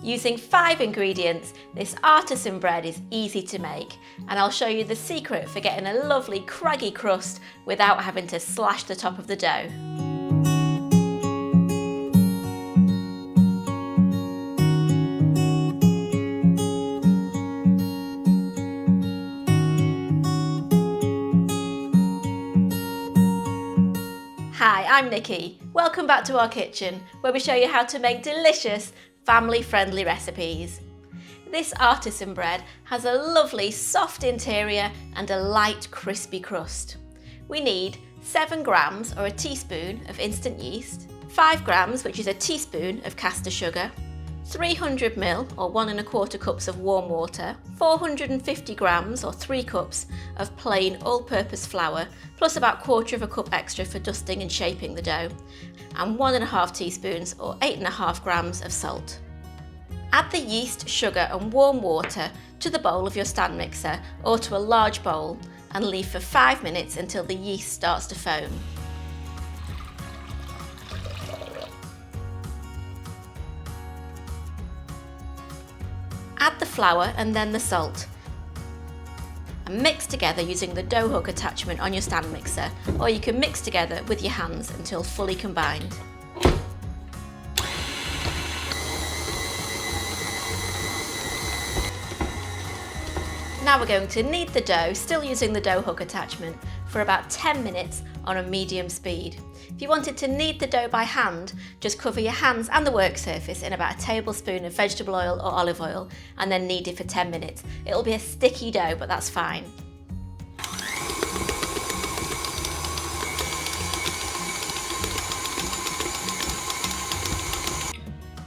Using 5 ingredients, this artisan bread is easy to make, and I'll show you the secret for getting a lovely craggy crust without having to slash the top of the dough. Hi, I'm Nikki. Welcome back to our kitchen, where we show you how to make delicious, family-friendly recipes. This artisan bread has a lovely soft interior and a light crispy crust. We need 7 grams or a teaspoon of instant yeast, 5 grams, which is a teaspoon of caster sugar, 300 ml or 1 1/4 cups of warm water, 450 grams or 3 cups of plain all-purpose flour, plus about 1/4 cup extra for dusting and shaping the dough, and 1 1/2 teaspoons or 8 1/2 grams of salt. Add the yeast, sugar and warm water to the bowl of your stand mixer or to a large bowl and leave for 5 minutes until the yeast starts to foam. Add the flour and then the salt and mix together using the dough hook attachment on your stand mixer, or you can mix together with your hands until fully combined. Now we're going to knead the dough, still using the dough hook attachment, for about 10 minutes on a medium speed. If you wanted to knead the dough by hand, just cover your hands and the work surface in about a tablespoon of vegetable oil or olive oil and then knead it for 10 minutes. It'll be a sticky dough, but that's fine.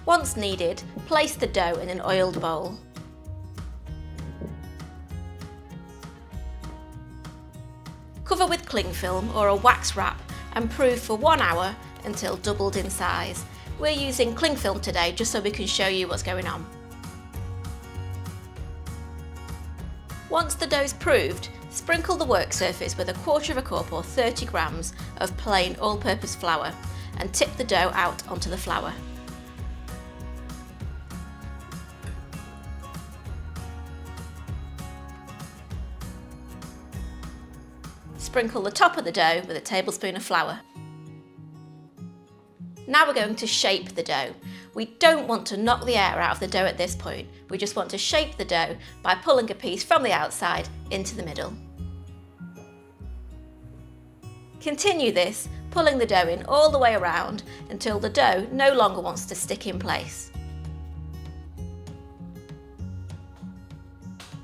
Once kneaded, place the dough in an oiled bowl. Cover with cling film or a wax wrap and prove for 1 hour until doubled in size. We're using cling film today just so we can show you what's going on. Once the dough's proved, sprinkle the work surface with a 1/4 cup or 30 grams of plain all-purpose flour and tip the dough out onto the flour. Sprinkle the top of the dough with a tablespoon of flour. Now we're going to shape the dough. We don't want to knock the air out of the dough at this point. We just want to shape the dough by pulling a piece from the outside into the middle. Continue this, pulling the dough in all the way around until the dough no longer wants to stick in place.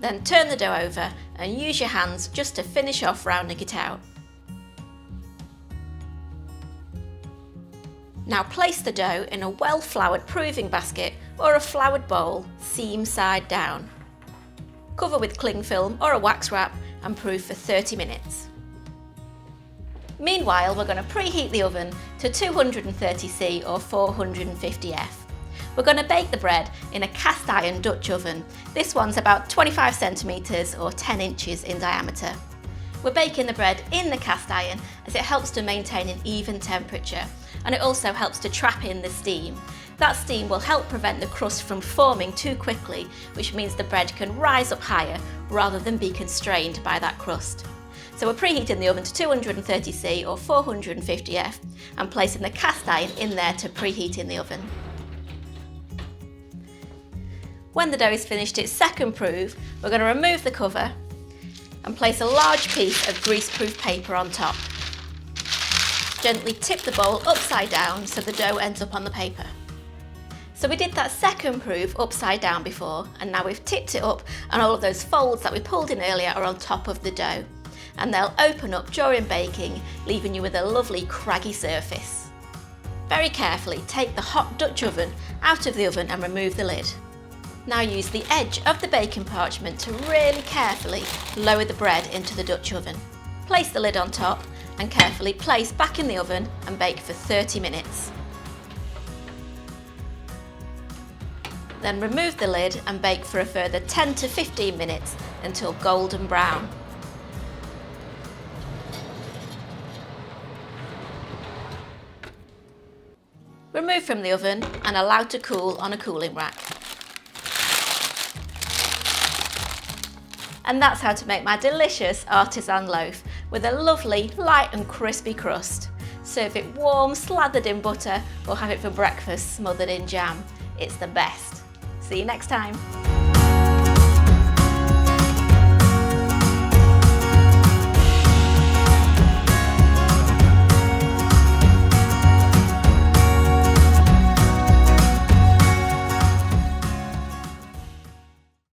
Then turn the dough over and use your hands just to finish off rounding it out. Now place the dough in a well-floured proving basket or a floured bowl, seam side down. Cover with cling film or a wax wrap and prove for 30 minutes. Meanwhile, we're going to preheat the oven to 230°C or 450°F. We're going to bake the bread in a cast iron Dutch oven. This one's about 25 centimetres or 10 inches in diameter. We're baking the bread in the cast iron as it helps to maintain an even temperature, and it also helps to trap in the steam. That steam will help prevent the crust from forming too quickly, which means the bread can rise up higher rather than be constrained by that crust. So we're preheating the oven to 230°C or 450°F and placing the cast iron in there to preheat in the oven. When the dough is finished its second proof, we're going to remove the cover and place a large piece of greaseproof paper on top. Gently tip the bowl upside down so the dough ends up on the paper. So we did that second proof upside down before, and now we've tipped it up and all of those folds that we pulled in earlier are on top of the dough. And they'll open up during baking, leaving you with a lovely craggy surface. Very carefully take the hot Dutch oven out of the oven and remove the lid. Now use the edge of the baking parchment to really carefully lower the bread into the Dutch oven. Place the lid on top and carefully place back in the oven and bake for 30 minutes. Then remove the lid and bake for a further 10 to 15 minutes until golden brown. Remove from the oven and allow to cool on a cooling rack. And that's how to make my delicious artisan loaf with a lovely light and crispy crust. Serve it warm, slathered in butter, or have it for breakfast smothered in jam. It's the best. See you next time.